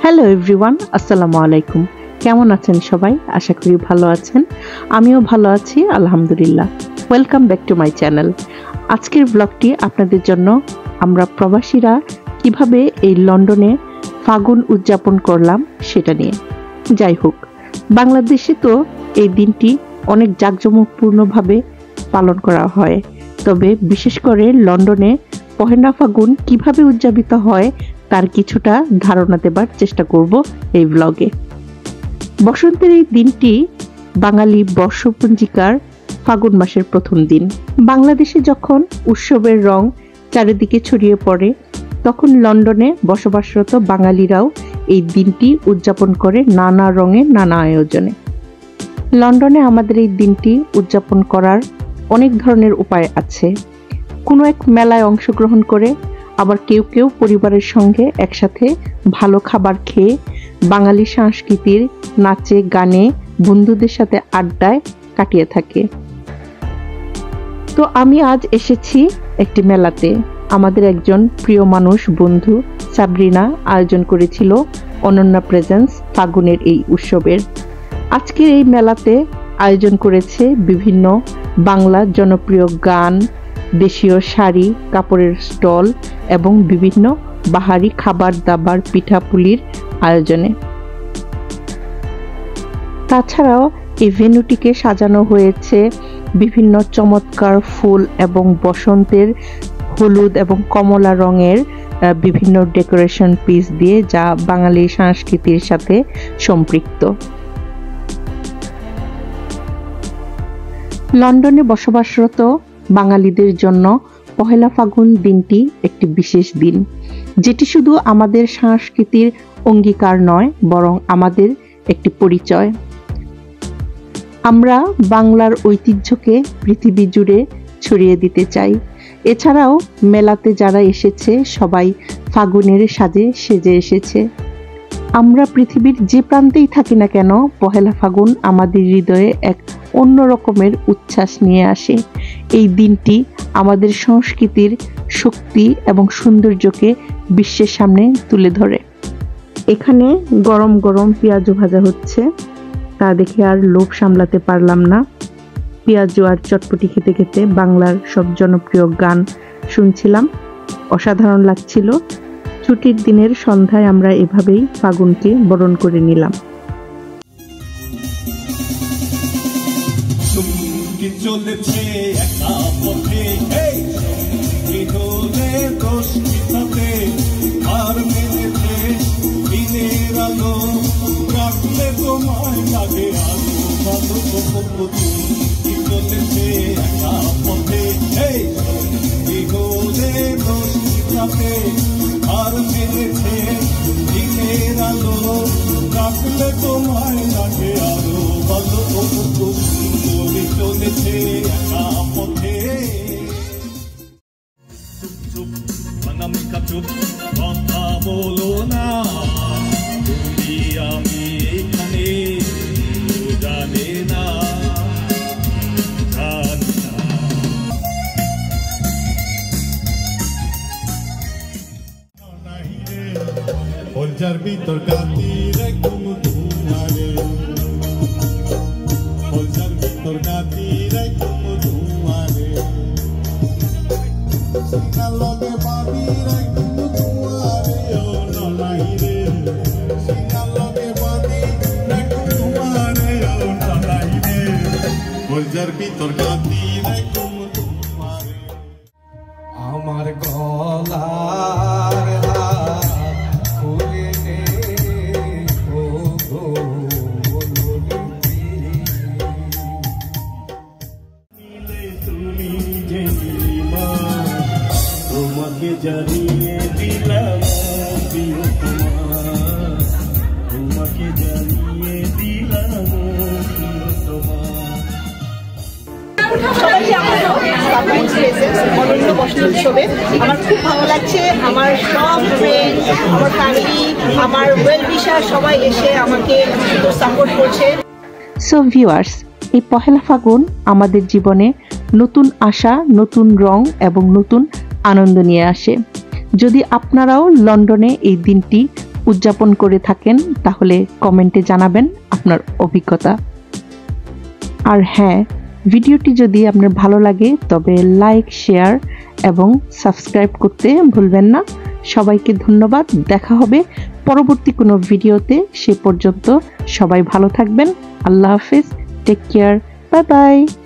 Hello everyone, আসসালামু আলাইকুম। কেমন আছেন সবাই? আশা করি ভালো আছেন। আমিও ভালো আছি, আলহামদুলিল্লাহ। Welcome back to my channel. আজকের ব্লগটি আপনাদের জন্য আমরা প্রবাসীরা কিভাবে এই লন্ডনে ফাগুন উদযাপন করলাম সেটা নিয়ে। যাই হোক, বাংলাদেশে তো এই দিনটি অনেক জাঁকজমকপূর্ণভাবে পালন করা হয়, তবে বিশেষ করে লন্ডনে পহেলা ফাগুন কিভাবে উদযাপিত হয় তার কিছুটা ধারণা দেবার চেষ্টা করব এই ব্লগে। বসন্তের এই দিনটি বাঙালি বর্ষপঞ্জিকার ফাগুন মাসের প্রথম দিন। বাংলাদেশে যখন উৎসবের রং চারিদিকে ছড়িয়ে পড়ে, তখন লন্ডনে বসবাসরত বাঙালিরাও এই দিনটি উদযাপন করে নানা রঙে, নানা আয়োজনে। লন্ডনে আমাদের এই দিনটি উদযাপন করার অনেক ধরনের উপায় আছে। কোনো এক মেলায় অংশগ্রহণ করে, আবার কেউ কেউ পরিবারের সঙ্গে একসাথে ভালো খাবার খেয়ে বাঙালি সংস্কৃতির নাচে গানে বন্ধুদের সাথে আড্ডায় কাটিয়ে থাকে। তো আমি আজ এসেছি একটি মেলাতে। আমাদের একজন প্রিয় মানুষ বন্ধু সাবরিনা আয়োজন করেছিল অনন্যা প্রেজেন্স ফাগুনের এই উৎসবের। আজকের এই মেলাতে আয়োজন করেছে বিভিন্ন বাংলা জনপ্রিয় গান, দেশীয় শাড়ি, কাপড়ের স্টল এবং বিভিন্ন বাহারি খাবার দাবার, পিঠাপুলির আয়োজনে। তাছাড়াও এই ভেন্যুটিকে সাজানো হয়েছে বিভিন্ন চমৎকার ফুল এবং বসন্তের হলুদ এবং কমলা রঙের বিভিন্ন ডেকোরেশন পিস দিয়ে, যা বাঙালি সংস্কৃতির সাথে সম্পৃক্ত। লন্ডনে বসবাসরত বাঙালিদের জন্য পহেলা ফাগুন দিনটি একটি বিশেষ দিন, যেটি শুধু আমাদের সংস্কৃতির অঙ্গীকার নয়, বরং আমাদের একটি পরিচয়। আমরা বাংলার ঐতিহ্যকে পৃথিবী জুড়ে ছড়িয়ে দিতে চাই। এছাড়াও মেলাতে যারা এসেছে সবাই ফাগুনের সাজে সেজে এসেছে। আমরা পৃথিবীর যে প্রান্তেই থাকি না কেন, পহেলা ফাগুন আমাদের হৃদয়ে এক অন্য রকমের উচ্ছ্বাস নিয়ে আসে। এই দিনটি আমাদের সংস্কৃতির শক্তি এবং সৌন্দর্যকে বিশ্বের সামনে তুলে ধরে। এখানে গরম গরম পেঁয়াজু ভাজা হচ্ছে, তা দেখে আর লোভ সামলাতে পারলাম না। পেঁয়াজু আর চটপটি খেতে খেতে বাংলার সব জনপ্রিয় গান শুনছিলাম। অসাধারণ লাগছিল। ছুটির দিনের সন্ধ্যায় আমরা এভাবেই ফাগুনকে বরণ করে নিলাম। চলেছে একা পথে, আর মেলেছে দিনের আলো, রাখলে তোমায় লাগে আলো ভালো। চলেছে একা পথে, আর মেলেছে দিনের আলো, রাখলে তোমায় লাগে আলো ভালো। চলেছে একা পথে, চুপ বানামিকা চুপ, কথা বলো না, তুমি আমি এখানে জানে না। যার ভিতর কাতির একদম ধুমারে, যার ভিতর কাতির একদম ধুমারে, সিঙ্গালকে বাদির একদম ধুমারে, ও নলাইরে সিঙ্গালকে বাদির একদম ধুমারে, ও নলাইরে যার ভিতর কাতির একদম ধুমারে। আমার গলার জানিয়ে দিলাম প্রিয়তমা, তোমাকে জানিয়ে দিলাম অনন্য বসন্ত উৎসবে আমার খুব ভালো লাগছে। আমার সব ফ্রেন্ড, আমার ফ্যামিলি, আমার ওয়েল উইশার সবাই এসে আমাকে সাপোর্ট করছে। সো ভিউয়ার্স, এই পহেলা ফাগুন আমাদের জীবনে নতুন আশা, নতুন রং এবং নতুন আনন্দ নিয়ে আসে। যদি আপনারাও লন্ডনে এই দিনটি উদযাপন করে থাকেন তাহলে কমেন্টে জানাবেন আপনার অভিজ্ঞতা। আর হ্যাঁ, ভিডিওটি যদি আপনার ভালো লাগে তবে লাইক, শেয়ার এবং সাবস্ক্রাইব করতে ভুলবেন না। সবাইকে ধন্যবাদ। দেখা হবে পরবর্তী কোনো ভিডিওতে। সে পর্যন্ত সবাই ভালো থাকবেন। আল্লাহ হাফেজ। Take care. Bye by.